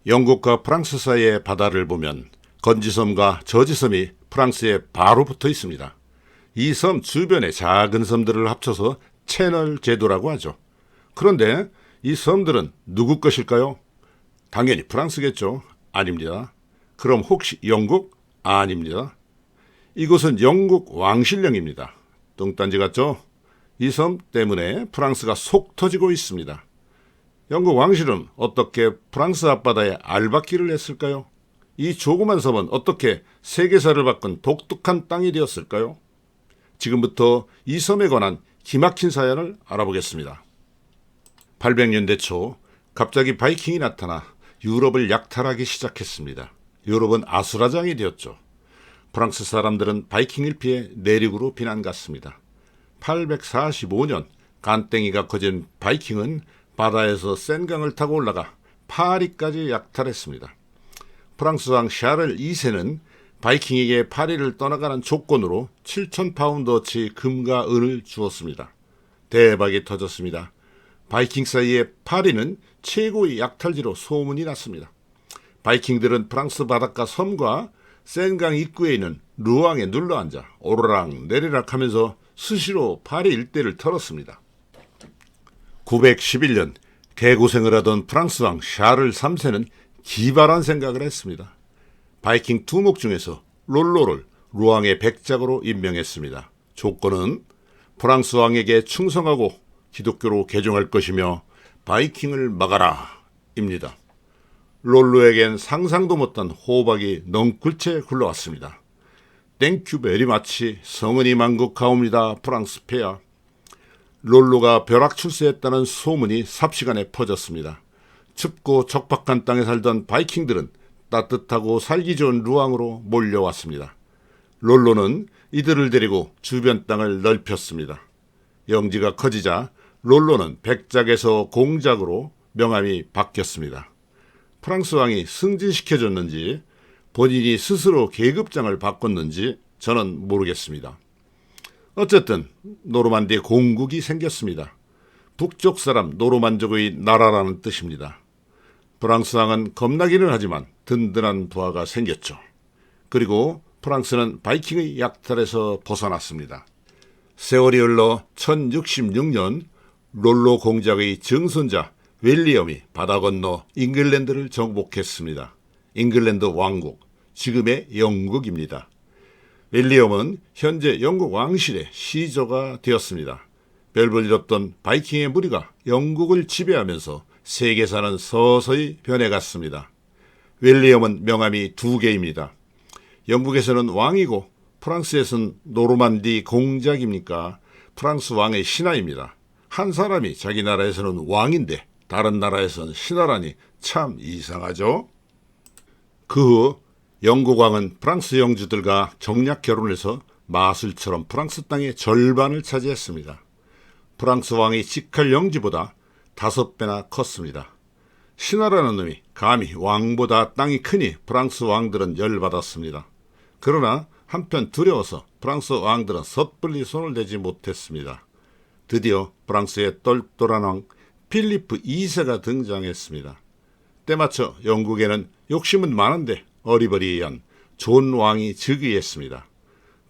영국과 프랑스 사이의 바다를 보면 건지섬과 저지섬이 프랑스에 바로 붙어 있습니다. 이 섬 주변의 작은 섬들을 합쳐서 채널 제도라고 하죠. 그런데 이 섬들은 누구 것일까요? 당연히 프랑스겠죠. 아닙니다. 그럼 혹시 영국? 아닙니다. 이곳은 영국 왕실령입니다. 뚱딴지 같죠? 이 섬 때문에 프랑스가 속 터지고 있습니다. 영국 왕실은 어떻게 프랑스 앞바다에 알박기를 했을까요? 이 조그만 섬은 어떻게 세계사를 바꾼 독특한 땅이 되었을까요? 지금부터 이 섬에 관한 기막힌 사연을 알아보겠습니다. 800년대 초 갑자기 바이킹이 나타나 유럽을 약탈하기 시작했습니다. 유럽은 아수라장이 되었죠. 프랑스 사람들은 바이킹을 피해 내륙으로 피난 갔습니다. 845년 간땡이가 커진 바이킹은 바다에서 센강을 타고 올라가 파리까지 약탈했습니다. 프랑스 왕 샤를 2세는 바이킹에게 파리를 떠나가는 조건으로 7,000파운드어치 금과 은을 주었습니다. 대박이 터졌습니다. 바이킹 사이의 파리는 최고의 약탈지로 소문이 났습니다. 바이킹들은 프랑스 바닷가 섬과 센강 입구에 있는 루앙에 눌러앉아 오르락 내리락 하면서 수시로 파리 일대를 털었습니다. 911년 개고생을 하던 프랑스 왕 샤를 3세는 기발한 생각을 했습니다. 바이킹 두목 중에서 롤로를 루앙의 백작으로 임명했습니다. 조건은 프랑스 왕에게 충성하고 기독교로 개종할 것이며 바이킹을 막아라 입니다. 롤로에겐 상상도 못한 호박이 넝굴째 굴러왔습니다. 땡큐 베리 마치 성은이 만국하옵니다. 프랑스 폐하. 롤로가 벼락 출세했다는 소문이 삽시간에 퍼졌습니다. 춥고 척박한 땅에 살던 바이킹들은 따뜻하고 살기 좋은 루앙으로 몰려왔습니다. 롤로는 이들을 데리고 주변 땅을 넓혔습니다. 영지가 커지자 롤로는 백작에서 공작으로 명함이 바뀌었습니다. 프랑스 왕이 승진시켜줬는지 본인이 스스로 계급장을 바꿨는지 저는 모르겠습니다. 어쨌든 노르만디 공국이 생겼습니다. 북쪽 사람 노르만족의 나라라는 뜻입니다. 프랑스 왕은 겁나기는 하지만 든든한 부하가 생겼죠. 그리고 프랑스는 바이킹의 약탈에서 벗어났습니다. 세월이 흘러 1066년 롤로 공작의 증손자 윌리엄이 바다 건너 잉글랜드를 정복했습니다. 잉글랜드 왕국, 지금의 영국입니다. 윌리엄은 현재 영국 왕실의 시조가 되었습니다. 별볼일 없던 바이킹의 무리가 영국을 지배하면서 세계사는 서서히 변해갔습니다. 윌리엄은 명함이 2개입니다. 영국에서는 왕이고 프랑스에서는 노르만디 공작입니까? 프랑스 왕의 신하입니다. 한 사람이 자기 나라에서는 왕인데 다른 나라에서는 신하라니 참 이상하죠? 그 후 영국 왕은 프랑스 영주들과 정략 결혼해서 마술처럼 프랑스 땅의 절반을 차지했습니다. 프랑스 왕의 직할 영지보다 5배나 컸습니다. 신하라는 놈이 감히 왕보다 땅이 크니 프랑스 왕들은 열받았습니다. 그러나 한편 두려워서 프랑스 왕들은 섣불리 손을 대지 못했습니다. 드디어 프랑스의 똘똘한 왕 필리프 2세가 등장했습니다. 때맞춰 영국에는 욕심은 많은데 어리버리한 존 왕이 즉위했습니다.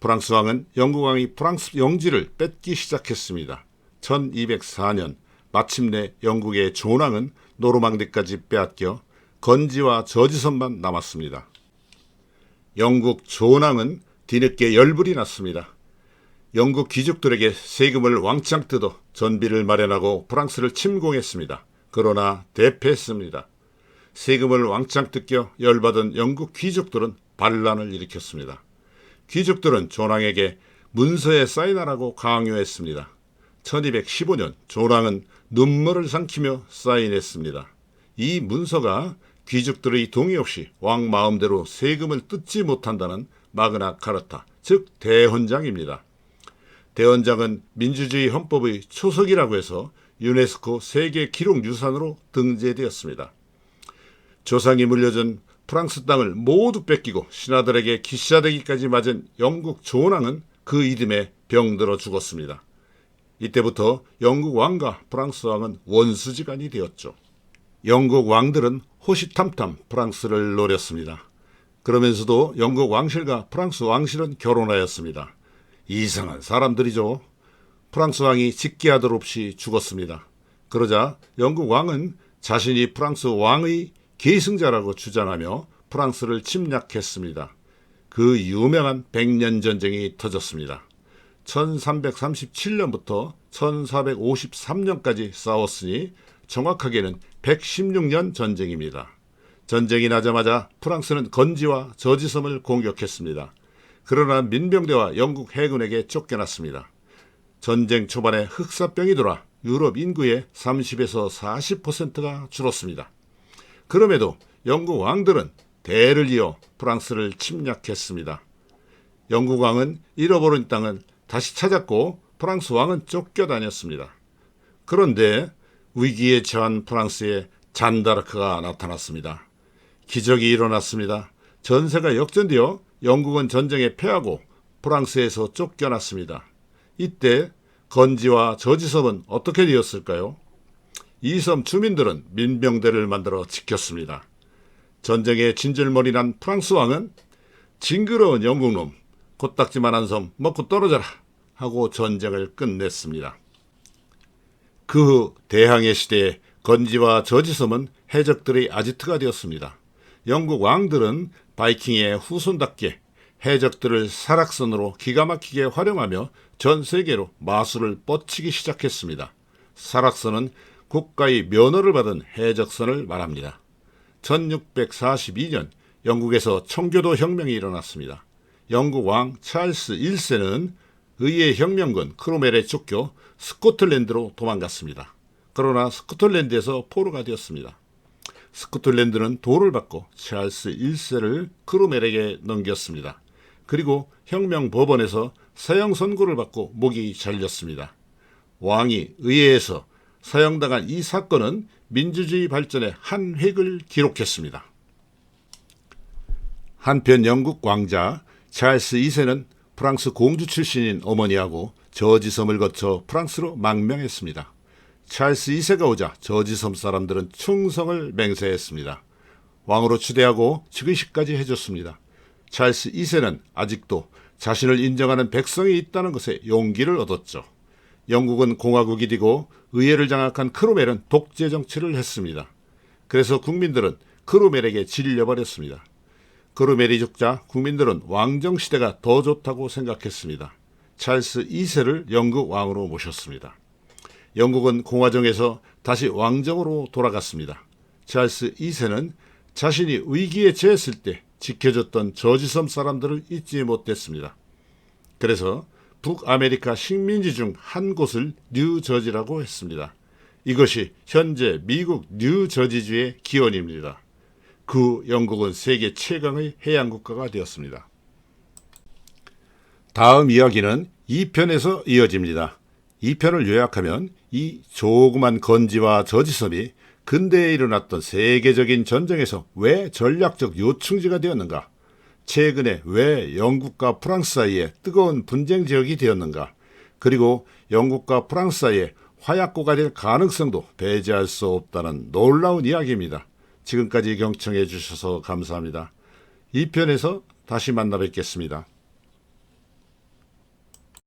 프랑스 왕은 영국 왕이 프랑스 영지를 뺏기 시작했습니다. 1204년 마침내 영국의 존 왕은 노르망디까지 빼앗겨 건지와 저지섬만 남았습니다. 영국 존 왕은 뒤늦게 열불이 났습니다. 영국 귀족들에게 세금을 왕창 뜯어 전비를 마련하고 프랑스를 침공했습니다. 그러나 대패했습니다. 세금을 왕창 뜯겨 열받은 영국 귀족들은 반란을 일으켰습니다. 귀족들은 존 왕에게 문서에 사인하라고 강요했습니다. 1215년 존 왕은 눈물을 삼키며 사인했습니다. 이 문서가 귀족들의 동의 없이 왕 마음대로 세금을 뜯지 못한다는 마그나 카르타, 즉 대헌장입니다. 대헌장은 민주주의 헌법의 초석이라고 해서 유네스코 세계 기록유산으로 등재되었습니다. 조상이 물려준 프랑스 땅을 모두 뺏기고 신하들에게 기싸대기까지 맞은 영국 존 왕은 그 이듬해 병들어 죽었습니다. 이때부터 영국 왕과 프랑스 왕은 원수지간이 되었죠. 영국 왕들은 호시탐탐 프랑스를 노렸습니다. 그러면서도 영국 왕실과 프랑스 왕실은 결혼하였습니다. 이상한 사람들이죠. 프랑스 왕이 직계아들 없이 죽었습니다. 그러자 영국 왕은 자신이 프랑스 왕의 계승자라고 주장하며 프랑스를 침략했습니다. 그 유명한 백년 전쟁이 터졌습니다. 1337년부터 1453년까지 싸웠으니 정확하게는 116년 전쟁입니다. 전쟁이 나자마자 프랑스는 건지와 저지섬을 공격했습니다. 그러나 민병대와 영국 해군에게 쫓겨났습니다. 전쟁 초반에 흑사병이 돌아 유럽 인구의 30에서 40%가 줄었습니다. 그럼에도 영국 왕들은 대를 이어 프랑스를 침략했습니다. 영국 왕은 잃어버린 땅을 다시 찾았고 프랑스 왕은 쫓겨다녔습니다. 그런데 위기에 처한 프랑스에 잔다르크가 나타났습니다. 기적이 일어났습니다. 전세가 역전되어 영국은 전쟁에 패하고 프랑스에서 쫓겨났습니다. 이때 건지와 저지섬은 어떻게 되었을까요? 이 섬 주민들은 민병대를 만들어 지켰습니다. 전쟁에 진절머리 난 프랑스 왕은 징그러운 영국놈, 코딱지만한 섬 먹고 떨어져라 하고 전쟁을 끝냈습니다. 그 후 대항해 시대에 건지와 저지섬은 해적들의 아지트가 되었습니다. 영국 왕들은 바이킹의 후손답게 해적들을 사락선으로 기가 막히게 활용하며 전 세계로 마술을 뻗치기 시작했습니다. 사락선은 국가의 면허를 받은 해적선을 말합니다. 1642년 영국에서 청교도 혁명이 일어났습니다. 영국 왕 찰스 1세는 의회 혁명군 크로멜에 쫓겨 스코틀랜드로 도망갔습니다. 그러나 스코틀랜드에서 포로가 되었습니다. 스코틀랜드는 도를 받고 찰스 1세를 크로멜에게 넘겼습니다. 그리고 혁명 법원에서 사형 선고를 받고 목이 잘렸습니다. 왕이 의회에서 사형당한 이 사건은 민주주의 발전의 한 획을 기록했습니다. 한편 영국 왕자 찰스 2세는 프랑스 공주 출신인 어머니하고 저지섬을 거쳐 프랑스로 망명했습니다. 찰스 2세가 오자 저지섬 사람들은 충성을 맹세했습니다. 왕으로 추대하고 즉위식까지 해줬습니다. 찰스 2세는 아직도 자신을 인정하는 백성이 있다는 것에 용기를 얻었죠. 영국은 공화국이 되고 의회를 장악한 크로멜은 독재 정치를 했습니다. 그래서 국민들은 크로멜에게 질려버렸습니다. 크로멜이 죽자 국민들은 왕정시대가 더 좋다고 생각했습니다. 찰스 2세를 영국 왕으로 모셨습니다. 영국은 공화정에서 다시 왕정으로 돌아갔습니다. 찰스 2세는 자신이 위기에 처했을 때 지켜줬던 저지섬 사람들을 잊지 못했습니다. 그래서 북아메리카 식민지 중 한 곳을 뉴저지라고 했습니다. 이것이 현재 미국 뉴저지주의 기원입니다. 그 영국은 세계 최강의 해양국가가 되었습니다. 다음 이야기는 2편에서 이어집니다. 2편을 요약하면 이 조그만 건지와 저지섬이 근대에 일어났던 세계적인 전쟁에서 왜 전략적 요충지가 되었는가? 최근에 왜 영국과 프랑스 사이에 뜨거운 분쟁 지역이 되었는가? 그리고 영국과 프랑스 사이에 화약고가 될 가능성도 배제할 수 없다는 놀라운 이야기입니다. 지금까지 경청해 주셔서 감사합니다. 2편에서 다시 만나 뵙겠습니다.